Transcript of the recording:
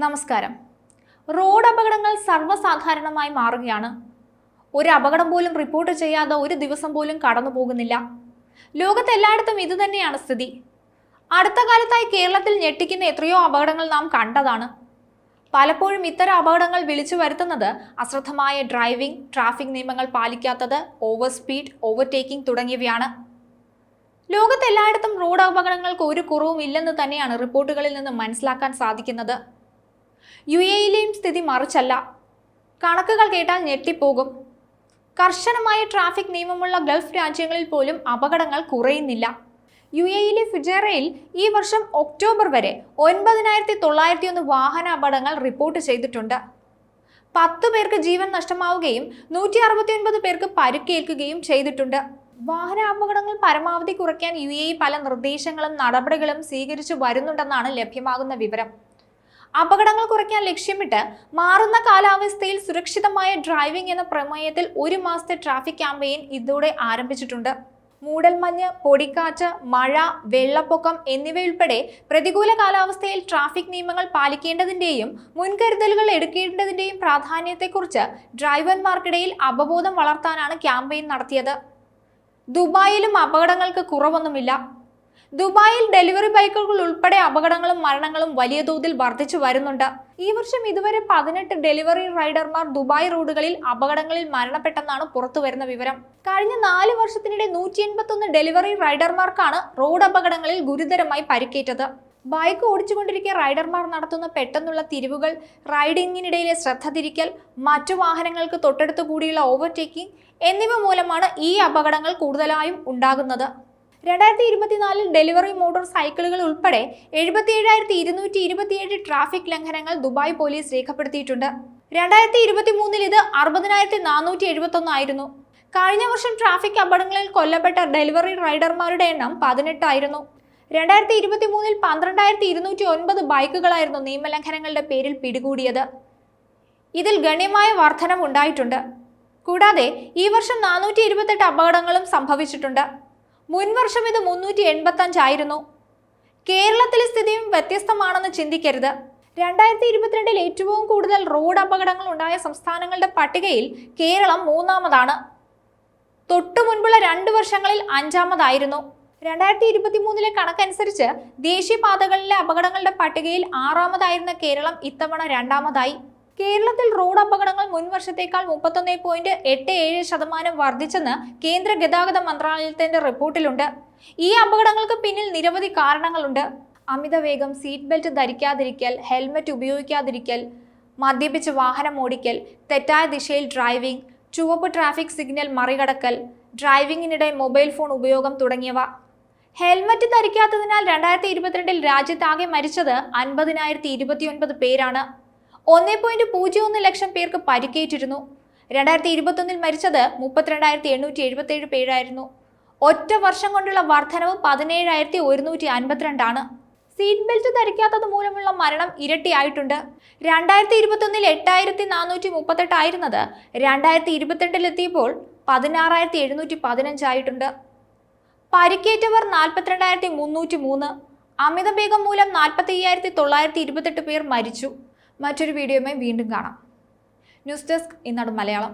നമസ്കാരം. റോഡ് അപകടങ്ങൾ സർവ്വസാധാരണമായി മാറുകയാണ്. ഒരു അപകടം പോലും റിപ്പോർട്ട് ചെയ്യാതെ ഒരു ദിവസം പോലും കടന്നു പോകുന്നില്ല. ലോകത്തെല്ലായിടത്തും ഇതുതന്നെയാണ് സ്ഥിതി. അടുത്ത കാലത്തായി കേരളത്തിൽ ഞെട്ടിക്കുന്ന എത്രയോ അപകടങ്ങൾ നാം കണ്ടതാണ്. പലപ്പോഴും ഇത്തരം അപകടങ്ങൾ വിളിച്ചു വരുത്തുന്നത് അശ്രദ്ധമായ ഡ്രൈവിംഗ്, ട്രാഫിക് നിയമങ്ങൾ പാലിക്കാത്തത്, ഓവർ സ്പീഡ്, ഓവർടേക്കിംഗ് തുടങ്ങിയവയാണ്. ലോകത്തെല്ലായിടത്തും റോഡ് അപകടങ്ങൾക്ക് ഒരു കുറവും ഇല്ലെന്ന് തന്നെയാണ് റിപ്പോർട്ടുകളിൽ നിന്ന് മനസ്സിലാക്കാൻ സാധിക്കുന്നത്. യുഎഇയിലെയും സ്ഥിതി മറിച്ചല്ല. കണക്കുകൾ കേട്ടാൽ ഞെട്ടിപ്പോകും. കർശനമായ ട്രാഫിക് നിയമമുള്ള ഗൾഫ് രാജ്യങ്ങളിൽ പോലും അപകടങ്ങൾ കുറയുന്നില്ല. യുഎഇയിലെ ഫുജൈറയിൽ ഈ വർഷം ഒക്ടോബർ വരെ 9901 വാഹന അപകടങ്ങൾ റിപ്പോർട്ട് ചെയ്തിട്ടുണ്ട്. 10 പേർക്ക് ജീവൻ നഷ്ടമാവുകയും 169 പേർക്ക് പരിക്കേൽക്കുകയും ചെയ്തിട്ടുണ്ട്. വാഹന അപകടങ്ങൾ പരമാവധി കുറയ്ക്കാൻ യുഎഇ പല നിർദ്ദേശങ്ങളും നടപടികളും സ്വീകരിച്ചു വരുന്നുണ്ടെന്നാണ് ലഭ്യമാകുന്ന വിവരം. അപകടങ്ങൾ കുറയ്ക്കാൻ ലക്ഷ്യമിട്ട് മാറുന്ന കാലാവസ്ഥയിൽ സുരക്ഷിതമായ ഡ്രൈവിംഗ് എന്ന പ്രമേയത്തിൽ 1 മാസത്തെ ട്രാഫിക് ക്യാമ്പയിൻ ഇതോടെ ആരംഭിച്ചിട്ടുണ്ട്. മൂടൽമഞ്ഞ്, പൊടിക്കാറ്റ്, മഴ, വെള്ളപ്പൊക്കം എന്നിവയുൾപ്പെടെ പ്രതികൂല കാലാവസ്ഥയിൽ ട്രാഫിക് നിയമങ്ങൾ പാലിക്കേണ്ടതിന്റെയും മുൻകരുതലുകൾ എടുക്കേണ്ടതിന്റെയും പ്രാധാന്യത്തെക്കുറിച്ച് ഡ്രൈവർമാർക്കിടയിൽ അവബോധം വളർത്താനാണ് ക്യാമ്പയിൻ നടത്തിയത്. ദുബായിലും അപകടങ്ങൾക്ക് കുറവൊന്നുമില്ല. ദുബായിൽ ഡെലിവറി ബൈക്കുകൾ ഉൾപ്പെടെ അപകടങ്ങളും മരണങ്ങളും വലിയ തോതിൽ വർദ്ധിച്ചു വരുന്നുണ്ട്. ഈ വർഷം ഇതുവരെ 18 ഡെലിവറി റൈഡർമാർ ദുബായ് റോഡുകളിൽ അപകടങ്ങളിൽ മരണപ്പെട്ടെന്നാണ് പുറത്തുവരുന്ന വിവരം. കഴിഞ്ഞ 4 വർഷത്തിനിടെ 181 ഡെലിവറി റൈഡർമാർക്കാണ് റോഡ് അപകടങ്ങളിൽ ഗുരുതരമായി പരിക്കേറ്റത്. ബൈക്ക് ഓടിച്ചുകൊണ്ടിരിക്കെ റൈഡർമാർ നടത്തുന്ന പെട്ടെന്നുള്ള തിരിവുകൾ, റൈഡിങ്ങിനിടയിലെ ശ്രദ്ധ തിരിക്കൽ, മറ്റു വാഹനങ്ങൾക്ക് തൊട്ടടുത്തു കൂടിയുള്ള ഓവർടേക്കിംഗ് എന്നിവ മൂലമാണ് ഈ അപകടങ്ങൾ കൂടുതലായും ഉണ്ടാകുന്നത്. 2024 ഡെലിവറി മോട്ടോർ സൈക്കിളുകൾ ഉൾപ്പെടെ 77,227 ട്രാഫിക് ലംഘനങ്ങൾ ദുബായ് പോലീസ് രേഖപ്പെടുത്തിയിട്ടുണ്ട്. 2023 ഇത് 60,471 ആയിരുന്നു. കഴിഞ്ഞ വർഷം ട്രാഫിക് അപകടങ്ങളിൽ കൊല്ലപ്പെട്ട ഡെലിവറി റൈഡർമാരുടെ എണ്ണം 18 ആയിരുന്നു. 2023 12,209 ബൈക്കുകളായിരുന്നു നിയമലംഘനങ്ങളുടെ പേരിൽ പിടികൂടിയത്. ഇതിൽ ഗണ്യമായ വർധനവുണ്ടായിട്ടുണ്ട്. കൂടാതെ ഈ വർഷം 428 അപകടങ്ങളും സംഭവിച്ചിട്ടുണ്ട്. മുൻവർഷം ഇത് 385 ആയിരുന്നു. കേരളത്തിലെ സ്ഥിതിയും വ്യത്യസ്തമാണെന്ന് ചിന്തിക്കരുത്. 2022 ഏറ്റവും കൂടുതൽ റോഡ് അപകടങ്ങൾ ഉണ്ടായ സംസ്ഥാനങ്ങളുടെ പട്ടികയിൽ കേരളം 3-ാമതാണ്. തൊട്ടു മുൻപുള്ള 2 വർഷങ്ങളിൽ 5-ാമതായിരുന്നു. 2023 കണക്കനുസരിച്ച് ദേശീയപാതകളിലെ അപകടങ്ങളുടെ പട്ടികയിൽ 6-ാമതായിരുന്ന കേരളം ഇത്തവണ 2-ാമതായി. കേരളത്തിൽ റോഡ് അപകടങ്ങൾ മുൻ വർഷത്തേക്കാൾ 31.87% വർദ്ധിച്ചെന്ന് കേന്ദ്ര ഗതാഗത മന്ത്രാലയത്തിന്റെ റിപ്പോർട്ടിലുണ്ട്. ഈ അപകടങ്ങൾക്ക് പിന്നിൽ നിരവധി കാരണങ്ങളുണ്ട്. അമിതവേഗം, സീറ്റ് ബെൽറ്റ് ധരിക്കാതിരിക്കൽ, ഹെൽമറ്റ് ഉപയോഗിക്കാതിരിക്കൽ, മദ്യപിച്ച് വാഹനം ഓടിക്കൽ, തെറ്റായ ദിശയിൽ ഡ്രൈവിംഗ്, ചുവപ്പ് ട്രാഫിക് സിഗ്നൽ മറികടക്കൽ, ഡ്രൈവിംഗിനിടെ മൊബൈൽ ഫോൺ ഉപയോഗം തുടങ്ങിയവ. ഹെൽമറ്റ് ധരിക്കാത്തതിനാൽ 2022 രാജ്യത്താകെ മരിച്ചത് 50,029 പേരാണ്. 1.01 ലക്ഷം പേർക്ക് പരിക്കേറ്റിരുന്നു. 2021 മരിച്ചത് 32,877 പേരായിരുന്നു. ഒറ്റ വർഷം കൊണ്ടുള്ള വർധനവ് 17,152 ആണ്. സീറ്റ് ബെൽറ്റ് ധരിക്കാത്തത് മൂലമുള്ള മരണം ഇരട്ടിയായിട്ടുണ്ട്. 2021 8,438 ആയിരുന്നത് 2022 എത്തിയപ്പോൾ 16,715 ആയിട്ടുണ്ട്. പരിക്കേറ്റവർ 42,303. അമിതവേഗം മൂലം 45,928 പേർ മരിച്ചു. മറ്റൊരു വീഡിയോയുമായി വീണ്ടും കാണാം. ന്യൂസ് ഡെസ്ക്, ഈനാട് മലയാളം.